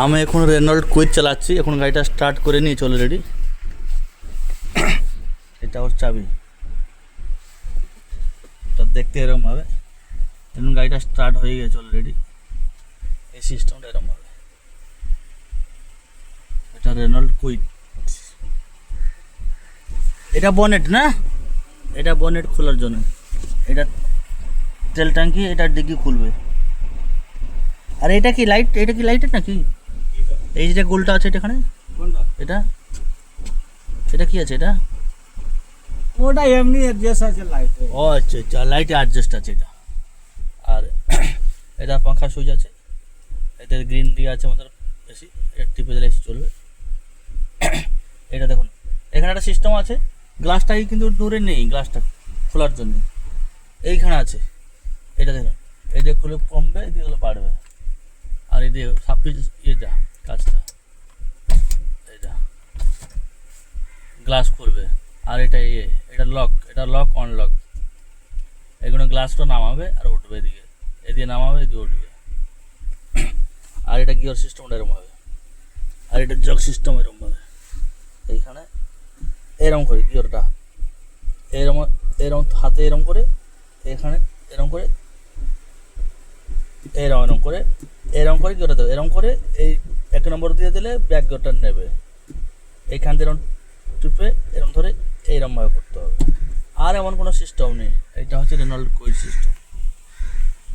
আমি এখন Reynold quick চালাচ্ছি, এখন গাড়িটা স্টার্ট করে নিয়েছি অলরেডি। এটা ওর চাবি, এটা দেখতে এরকমভাবে। এখন গাড়িটা স্টার্ট হয়ে গেছে অলরেডি। এই সিস্টেমটা এরকমভাবে, এটা রেনল্ড কুইক। এটা বনেট না, এটা বনেট খোলার জন্য। এটা তেল ট্যাঙ্কি, এটা ডিগ্গি খুলবে। আর এটা কি লাইট, এটা কি লাইটের নাকি? এই যেটা গোলটা আছে এটা, এখানে এটা এটা কি আছে? এটা ওটা এমনি অ্যাডজাস্ট আছে লাইটে। ও আচ্ছা আচ্ছা, লাইটে অ্যাডজাস্ট আছে এটা। আর এটা পাখা সুইচ আছে, এতে গ্রিন দিয়ে আছে আমাদের এসি, এটা টিপে দিলে এসি চলবে। এটা দেখুন, এখানে একটা সিস্টেম আছে, গ্লাসটাই কিন্তু দূরে নেই, গ্লাসটা খোলার জন্য এইখানে আছে। এটা দেখুন, এই দিয়ে খুলে কমবে, এদিকে হলে বাড়বে। আর এই দিয়ে সাপিস ইয়েটা কাজটা, এটা গ্লাস খুলবে। আর এটা এটা লক, এটা লক অনলক। এগুলো গ্লাসটা নামাবে আর উঠবে, এদিকে এদিকে নামাবে, এদিকে উঠবে। আর এটা গিয়ার সিস্টেমটা এরকম হবে, আর এটা জগ সিস্টেম এরকম হবে। এইখানে এরকম করে গিয়ারটা এরকম এরকম হাতে এরকম করে, এখানে এরকম করে, এরকম এরকম করে, এরকম করে গিয়ারটা দেবে। এরকম করে এই 1 নম্বর দিয়ে দিলে ব্যাক গিয়ারটা নেবে। এইখান থেকে এরকম টিপে এরকম ধরে এইরকমভাবে করতে হবে। আর এমন কোনো সিস্টেম নেই, এটা হচ্ছে রেনল্ড কুইক সিস্টেম।